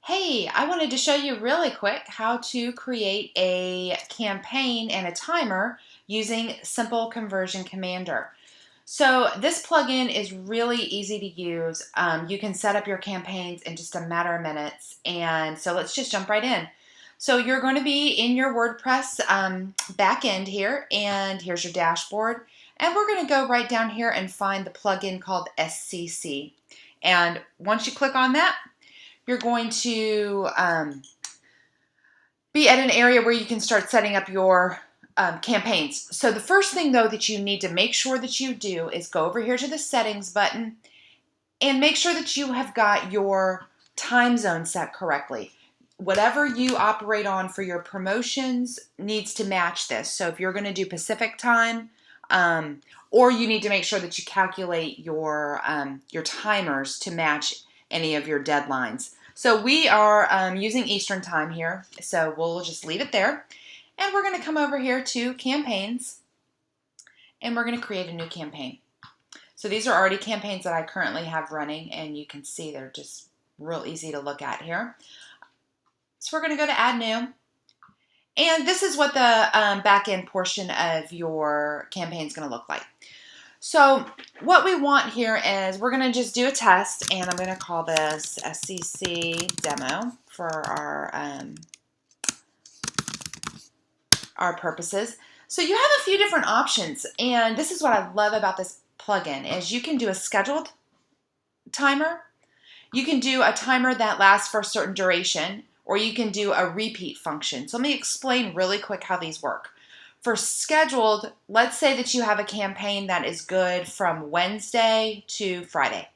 Hey, I wanted to show you really quick how to create a campaign and a timer using Simple Conversion Commander. So this plugin is really easy to use. You can set up your campaigns in just a matter of minutes. And so let's just jump right in. So you're going to be in your WordPress backend here, and here's your dashboard. And we're going to go right down here and find the plugin called SCC. And once you click on that, you're going to be at an area where you can start setting up your campaigns. So the first thing, though, that you need to make sure that you do is go over here to the settings button and make sure that you have got your time zone set correctly. Whatever you operate on for your promotions needs to match this. So if you're going to do Pacific time, or you need to make sure that you calculate your timers to match any of your deadlines. So we are using Eastern time here, so we'll just leave it there. And we're going to come over here to campaigns, and we're going to create a new campaign. So these are already campaigns that I currently have running, and you can see they're just real easy to look at here. So we're going to go to Add New. And this is what the back end portion of your campaign is going to look like. So what we want here is we're going to just do a test, and I'm going to call this SCC demo for our purposes. So you have a few different options, and this is what I love about this plugin is you can do a scheduled timer, you can do a timer that lasts for a certain duration, or you can do a repeat function. So let me explain really quick how these work. For scheduled, let's say that you have a campaign that is good from Wednesday to Friday.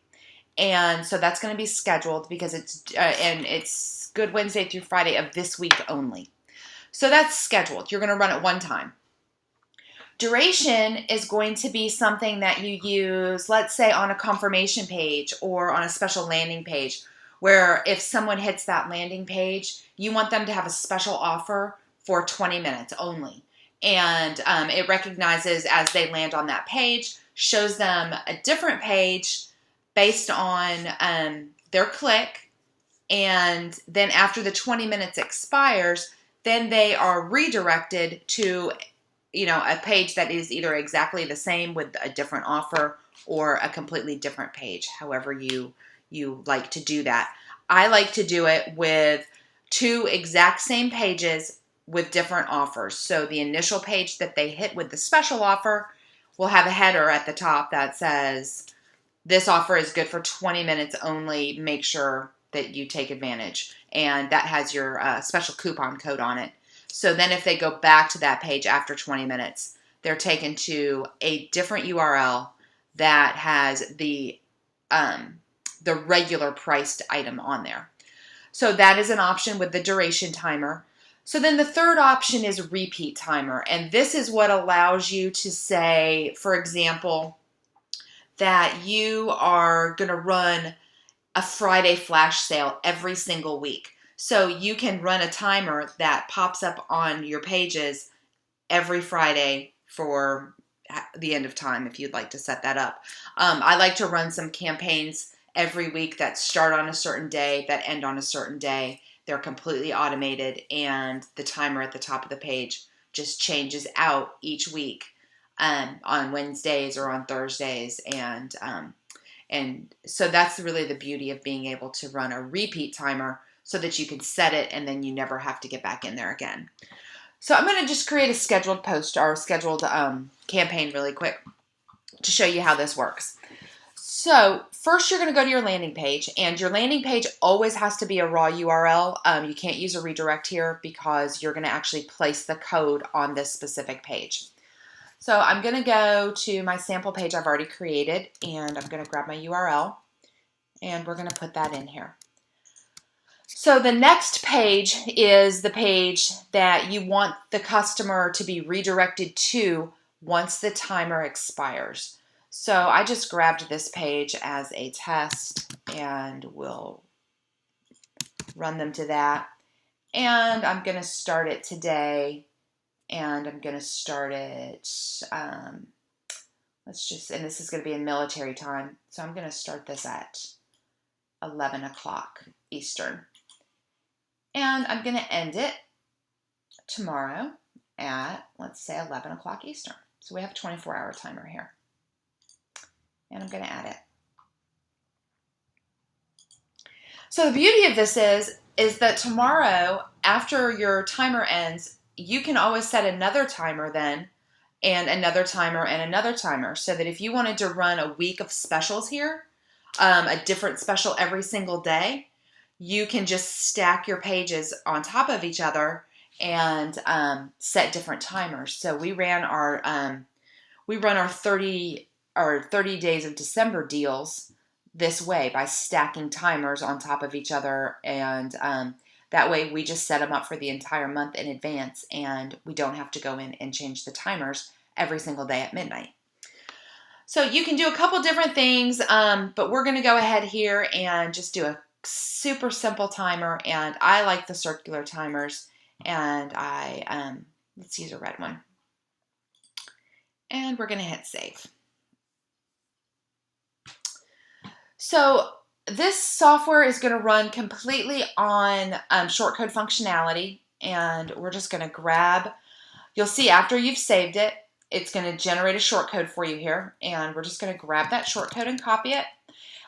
And so that's going to be scheduled because it's good Wednesday through Friday of this week only. So that's scheduled. You're going to run it one time. Duration is going to be something that you use, let's say, on a confirmation page or on a special landing page, where if someone hits that landing page, you want them to have a special offer for 20 minutes only. And it recognizes as they land on that page, shows them a different page based on their click. And then after the 20 minutes expires, then they are redirected to a page that is either exactly the same with a different offer or a completely different page, however you like to do that. I like to do it with two exact same pages with different offers. So the initial page that they hit with the special offer will have a header at the top that says, this offer is good for 20 minutes only. Make sure that you take advantage. And that has your special coupon code on it. So then if they go back to that page after 20 minutes, they're taken to a different URL that has the regular priced item on there. So that is an option with the duration timer. So then the third option is repeat timer. And this is what allows you to say, for example, that you are going to run a Friday flash sale every single week. So you can run a timer that pops up on your pages every Friday for the end of time if you'd like to set that up. I like to run some campaigns every week that start on a certain day, that end on a certain day. They're completely automated, and the timer at the top of the page just changes out each week on Wednesdays or on Thursdays. And so that's really the beauty of being able to run a repeat timer so that you can set it and then you never have to get back in there again. So I'm going to just create a scheduled post or a scheduled campaign really quick to show you how this works. So first you're going to go to your landing page, and your landing page always has to be a raw URL. You can't use a redirect here because you're going to actually place the code on this specific page. So I'm going to go to my sample page I've already created, and I'm going to grab my URL, and we're going to put that in here. So the next page is the page that you want the customer to be redirected to once the timer expires. So I just grabbed this page as a test, and we'll run them to that. And I'm going to start it today. And I'm going to start it, and this is going to be in military time. So I'm going to start this at 11 o'clock Eastern. And I'm going to end it tomorrow at, let's say, 11 o'clock Eastern. So we have a 24-hour timer here. And I'm going to add it. So the beauty of this is that tomorrow, after your timer ends, you can always set another timer then, and another timer and another timer, so that if you wanted to run a week of specials here, a different special every single day, you can just stack your pages on top of each other and set different timers. So we ran our 30 days of December deals this way, by stacking timers on top of each other, and that way we just set them up for the entire month in advance, and we don't have to go in and change the timers every single day at midnight. So you can do a couple different things, but we're going to go ahead here and just do a super simple timer, and I like the circular timers, and let's use a red one. And we're going to hit save. So this software is going to run completely on shortcode functionality, and we're just going to grab, you'll see after you've saved it, it's going to generate a shortcode for you here, and we're just going to grab that shortcode and copy it.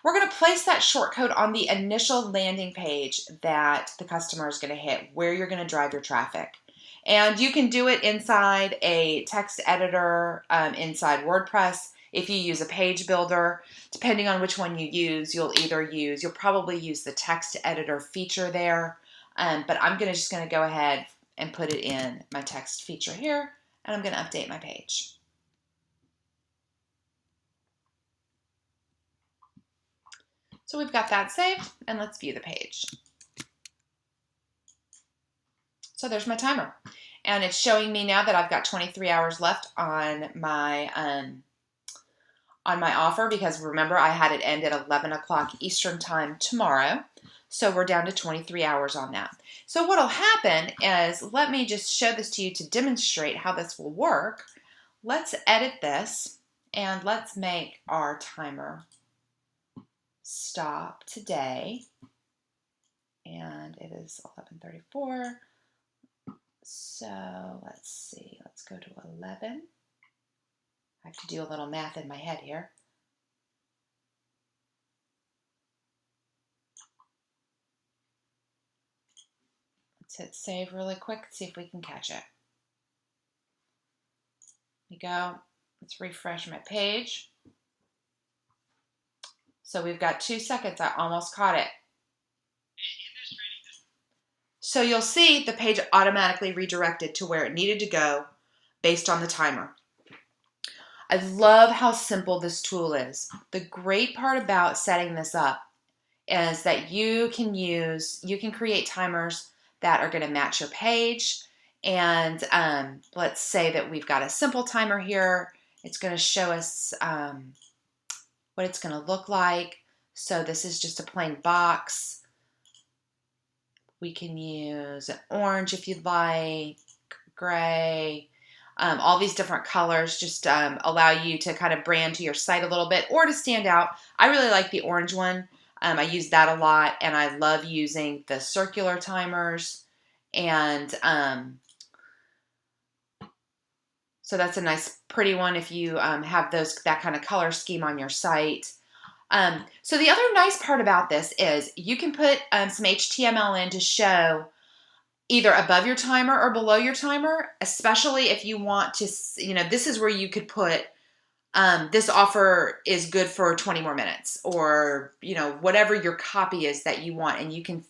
We're going to place that shortcode on the initial landing page that the customer is going to hit, where you're going to drive your traffic. And you can do it inside a text editor, inside WordPress. If you use a page builder, depending on which one you use, you'll probably use the text editor feature there. But I'm just going to go ahead and put it in my text feature here, and I'm going to update my page. So we've got that saved, and let's view the page. So there's my timer, and it's showing me now that I've got 23 hours left on my offer, because remember, I had it end at 11 o'clock Eastern time tomorrow. So we're down to 23 hours on that. So what'll happen is, let me just show this to you to demonstrate how this will work. Let's edit this, and let's make our timer stop today. And it is 11:34. So let's see, let's go to 11. I have to do a little math in my head here. Let's hit save really quick, see if we can catch it. Here we go. Let's refresh my page. So we've got 2 seconds. I almost caught it. So you'll see the page automatically redirected to where it needed to go based on the timer. I love how simple this tool is. The great part about setting this up is that you can create timers that are going to match your page. And let's say that we've got a simple timer here. It's going to show us what it's going to look like. So this is just a plain box. We can use an orange if you'd like, gray. All these different colors just allow you to kind of brand to your site a little bit or to stand out. I really like the orange one. I use that a lot, and I love using the circular timers. And so that's a nice, pretty one if you have that kind of color scheme on your site. So the other nice part about this is you can put some HTML in to show either above your timer or below your timer, especially if you want to, this is where you could put, this offer is good for 20 more minutes, or, whatever your copy is that you want. And you can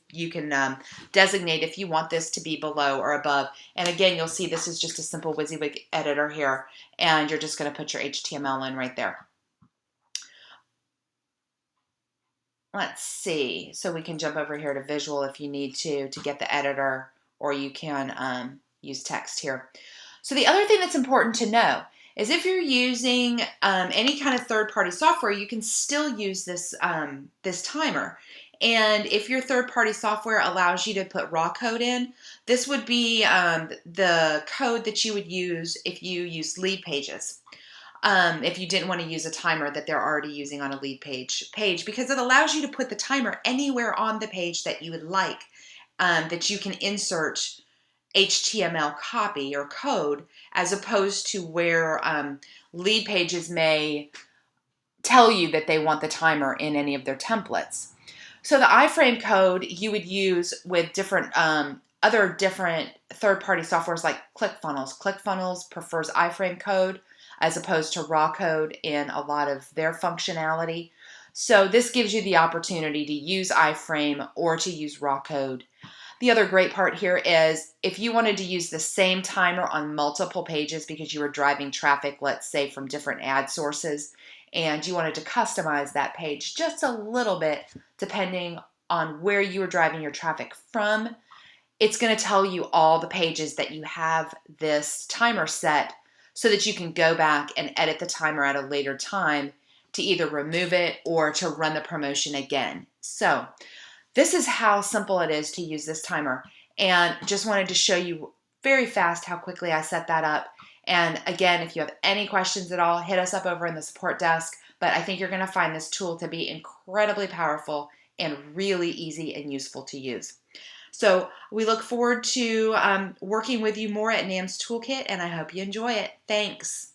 designate if you want this to be below or above. And again, you'll see this is just a simple WYSIWYG editor here, and you're just going to put your HTML in right there. Let's see. So we can jump over here to visual if you need to get the editor, or you can use text here. So the other thing that's important to know is if you're using any kind of third-party software, you can still use this, this timer. And if your third-party software allows you to put raw code in, this would be the code that you would use if you use lead pages. If you didn't want to use a timer that they're already using on a lead page, because it allows you to put the timer anywhere on the page that you would like, that you can insert HTML copy or code, as opposed to where lead pages may tell you that they want the timer in any of their templates. So the iframe code you would use with different other different third-party softwares like ClickFunnels. ClickFunnels prefers iframe code as opposed to raw code in a lot of their functionality. So this gives you the opportunity to use iframe or to use raw code. The other great part here is if you wanted to use the same timer on multiple pages because you were driving traffic, let's say from different ad sources, and you wanted to customize that page just a little bit depending on where you were driving your traffic from, it's going to tell you all the pages that you have this timer set so that you can go back and edit the timer at a later time to either remove it or to run the promotion again. So this is how simple it is to use this timer, and just wanted to show you very fast how quickly I set that up. And again, if you have any questions at all, hit us up over in the support desk, but I think you're going to find this tool to be incredibly powerful and really easy and useful to use. So we look forward to working with you more at NAM's Toolkit, and I hope you enjoy it. Thanks.